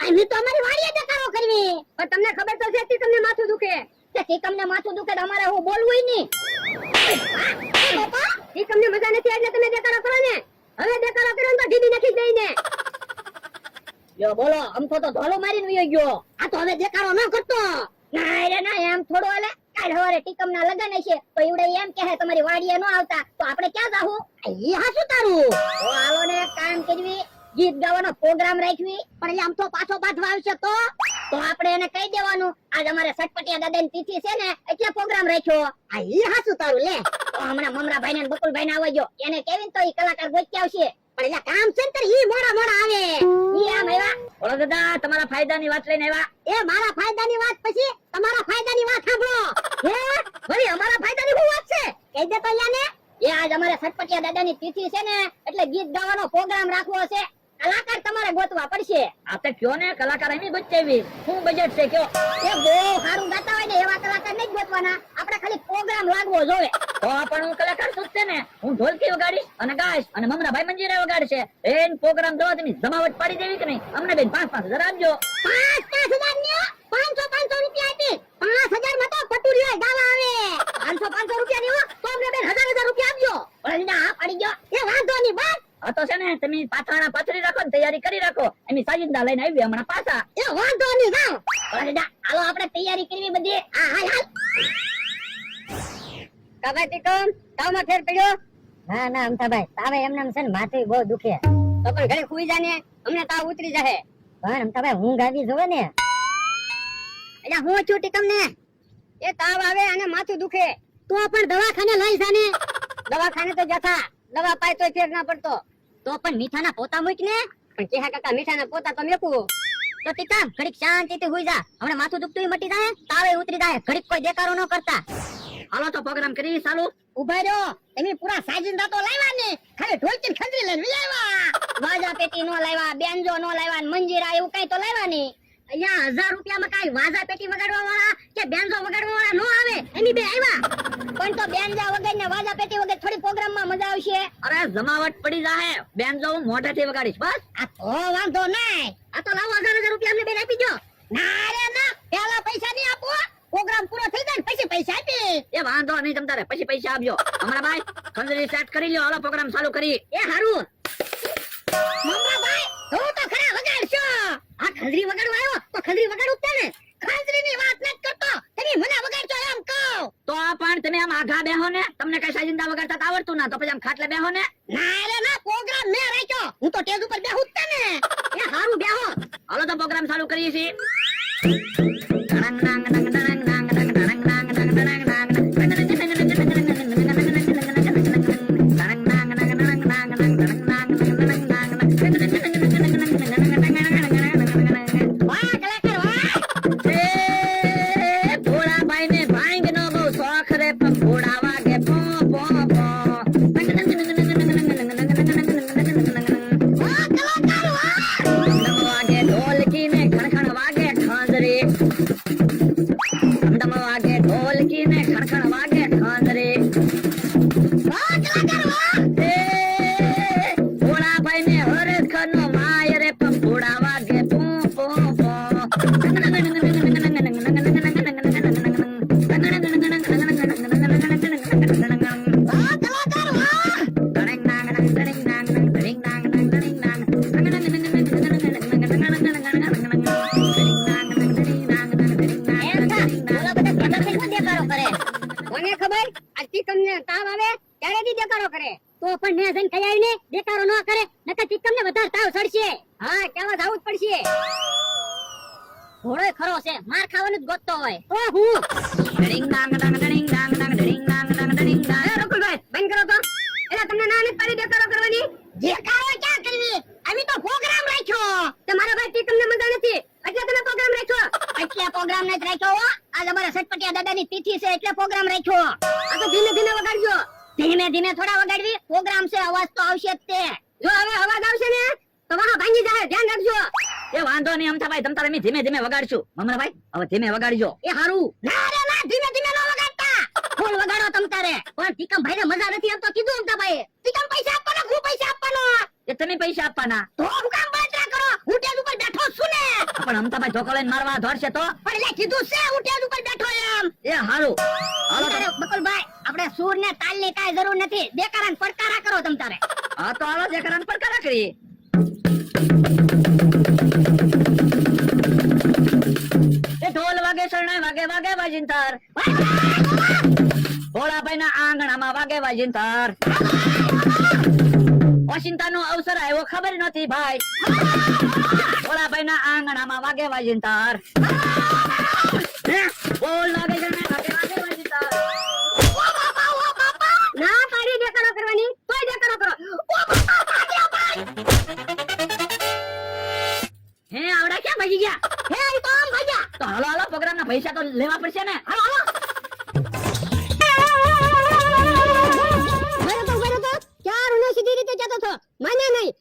આવી તો અમારી વાડીએ દેખાડો કરવી. પણ તમને ખબર તો છે કે તમને માથું દુખે. તે ટીકમને માથું દુખે તો અમારે હું બોલવું નહીં. બાપા ઈ તમને મજા નથી એટલે તમે દેખાડો કરો ને. હવે દેખાડો કરો ને તો ઢીડી નાખી દઈ ને. યો બોલો અમથો તો ધોલો મારીને વયો ગયો. આ તો હવે દેખાડો ન કરતો. ના રે ના એમ થોડો એટલે કાલ હવારે ટીકમના લગન હશે તો ઈવડે એમ કહે તમારી વાડીએ ન આવતા તો આપણે ક્યાં જાવું? ઈ હાસું તારું. તો આવો ને કામ કરવી ગીત ગાવાનો પ્રોગ્રામ રાખવી. પણ આમ તો પાછો બાંધવા આવશે તો આપણે એને કહી દેવાનું આજ અમારે સટપટિયા દાદાની તિથિ છે ને એટલે પ્રોગ્રામ રાખ્યો. આ ઈ હાસું તારું લે. તો હમણાં મમરાભાઈ ને બકુલભાઈ ને આવજો એને કેવીને તો ઈ કલાકાર ગોતી આવશે. પણ એટલે કામ છે ને તારે ઈ મોડા મોડા આવે. ઈ આમ આવ્યા. ઓલો દાદા તમારા ફાયદાની વાત લઈને આવ્યા. એ મારા ફાયદાની વાત પછી તમારા ફાયદાની વાત સાંભળો. હે વળી અમારા ફાયદાની શું વાત છે? કહી દે તો યાને. એ આજ અમારે સટપટિયા દાદાની તિથિ છે ને એટલે ગીત ગાવાનો પ્રોગ્રામ રાખવો છે. કલાકાર તમારે ગોતવા પડશે. આપે કયો ને કલાકાર એમી ગોતવી. શું બજેટ છે કયો? એ બહુ સારું ગાતા હોય ને એવા કલાકાર નહીં ગોતવાના. આપણે ખાલી પ્રોગ્રામ લાગવો જોઈએ. તો પણ હું કલાકાર છું જ ને. હું ઢોલકી વગાડીશ અને ગાઈશ અને મમરાભાઈ મંજીરા વગાડશે. એન પ્રોગ્રામ જોવા તમે જમાવટ પાડી દેવી કે નહીં? અમને બેન 5,000 આપજો. 5,000 ને 500 રૂપિયા આપી. 5,000 માં તો પટુરીઓ ગાવા આવે. 500 રૂપિયા ની તો અમને બેન 1,000 રૂપિયા આપજો. પણ આ પાડી ગયો. એ વાંધો નહીં બસ. આ તો છે ને તમે પાથરણા પાથરી રાખો ને તૈયારી કરી રાખો. એની સાજિંદા લઈને આવી હમણાં પાછા. એ વાંધો નહીં જાઓ. પણ હાલો આપણે તૈયારી કરવી બધી. હા હાલ હાલ. કાભાઈ ટીકમ તાવમાં ફેર પડ્યો? ના ના અમથાભાઈ તાવે એમનેમ છે ને માથું બહુ દુખે. તો પણ ઘરે સુઈ જાને અમને તાવ ઉતરી જાહે. પણ અમથાભાઈ ઊંઘ આવી જોવે ને. એટલે હું છું ટીકમ ને એ તાવ આવે અને માથું દુખે તો પણ દવાખાને લઈ જાને. દવાખાને તો જથા દવા પાય તોય ફેર ના પડતો. તો પણ મીઠાના પોતા મૂક ને. પણ કેહા કાકા મીઠાના પોતા તો મેકું. તો ટીકમ ઘડીક શાંતિથી હુઈ જા. હમણાં માથું દુખતું મટી જાય તાવે ઉતરી જાય. ઘડીક કોઈ દેકારો ન કરતા. હાલો તો પ્રોગ્રામ કરી ચાલુ. ઉભા રહ્યો. તમે પૂરા સાજિંદા તો લાવ્યા ને. ખાલી ઢોલકી ને ખંજરી લઈને લાવ્યા. વાજા પેટી નો લાવ્યા, બેન્જો નો લાવ્યા, મંજીરા એવું કઈ તો લાવ્યા નહીં. અહીંયા 1000 રૂપિયામાં કઈ વાજા પેટી વગાડવા વાળા કે બેન્જો વગાડવા વાળા નો આવે. એની બે આવ્યા. પણ તો બેન્જા વગર ને વાજા પેટી વગર થોડી પ્રોગ્રામ માં મજા આવશે. અરે જમાવટ પડી જાહે. બેન જો હું મોઢેથી વગાડીશ બસ. આ તો વાંધો નહીં. આ તો લાવો 1,000 રૂપિયા અમને બેન આપી દો. ના રે ના પેલા પૈસા નહીં આપો. પ્રોગ્રામ પૂરો થઈ જાય ને પછી પૈસા આપી. એ વાંધો નહીં તમ તારે પછી પૈસા આપજો. અમારા ભાઈ ખંજરી સેટ કરી લ્યો. હાલો પ્રોગ્રામ ચાલુ કરી. એ હારું મમરાભાઈ તું તો ખરા વગાડશો. આ ખંજરી વગાડવા આવ્યો તો ખંજરી વગાડું જ ને. ખંજરીની વાત નથી કરતો. તમે મને વગાડશો એમ કહો. તો પણ તમે આમ આઘા બેહો ને. તમને કઈ સાજિંદા વગાડતા તો આવડતું ના તો પછી આમ ખાટલે બેહો ને. ના રે ના પ્રોગ્રામ મેં રાખ્યો. હું તો ટેજ ઉપર બેહું જ ને. એ હારું બેહો. હાલો તો પ્રોગ્રામ ચાલુ કરીએ છીએ. તો પણ ને જઈને કઈ આવીને દેખાડો ન કરે નકર ટીકમને વધારે તાવ સડશે. હા કેવા જાવું જ પડશે. ઘોડો ખરો છે માર ખાવાનું જ ગોતતો હોય. તો હું ડડિંગ ડાંગ ડાંગ ડડિંગ ડાંગ ડાંગ ડડિંગ ડાંગ ડાંગ ડડિંગ ડાંગ. એ રકુલભાઈ બંધ કરો તો. એટલે તમને ના નથી પાડી દેખાડો કરવાની. દેખાડો ક્યાં કરવી. અમે તો પ્રોગ્રામ રાખ્યો. તમારા ભાઈ ટીકમને મજા નથી એટલે તમે પ્રોગ્રામ રાખ્યો. એટલે પ્રોગ્રામ નથી રાખ્યો હો. આજ અમારા સટપટિયા દાદાની તિથિ છે એટલે પ્રોગ્રામ રાખ્યો. આ તો ધીમે ધીમે વગાડજો. ધીમે ધીમે થોડા વગાડવી. પ્રોગ્રામ છે અવાજ તો આવશે જ તે. જો હવે અવાજ આવશે ને તો વાહ ભાંગી જાય ધ્યાન રાખજો. એ વાંધો નહીં અમથા ભાઈ તમ તારે અમે ધીમે ધીમે વગાડશું. મમરાભાઈ હવે ધીમે વગાડજો. એ હારું. ના રે ના ધીમે ધીમે ન વગાડતા. ફૂલ વગાડો તમ તારે. પણ ટીકમ ભાઈને મજા નથી આવતો કીધું અમથા ભાઈ. ટીકમ પૈસા આપવાનો હું પૈસા આપવાનો. એ તમે પૈસા આપવાના. તો હું કામ બળતરા કરો. હું ટેજ ઉપર બેઠો છું ને. પણ અમતાભાઈ ધોકો લઈને મારવા દોડશે તો પણ એટલે કીધું છે હું ટેજ ઉપર બેઠો એમ. એ હારું હાલો તારે બકુલભાઈ આપણે સૂર ને તાલ ની કાંઈ જરૂર નથી બેકારાન પડકારા કરો તમ તારે હા તો હાલો જે કરવાનું પર કરા કરી એ ઢોલ વાગે શરણાઈ વાગે વાગે વાજિંતર ભોળાભાઈ ના આંગણામાં વાગે વાજિંતર ઓશિંતાનો અવસર આવ્યો ખબર નહોતી ભાઈ ભોળાભાઈ ના આંગણામાં વાગે વાજિંતર બોલ વાગે શરણાઈ વાગે વાગે વાજિંતર ના પાડી દેખાડો કરવાની તોય દેખાડો કરો હે આવડા ક્યાં ભાગી ગયા હે ઈ તો આમ ભાગ્યા તો હાલો હાલો પ્રોગ્રામ ના પૈસા તો લેવા પડશે ને હાલો હાલો બરો તો ક્યાં રૂનો સીધી રીતે જતો છો માને નહીં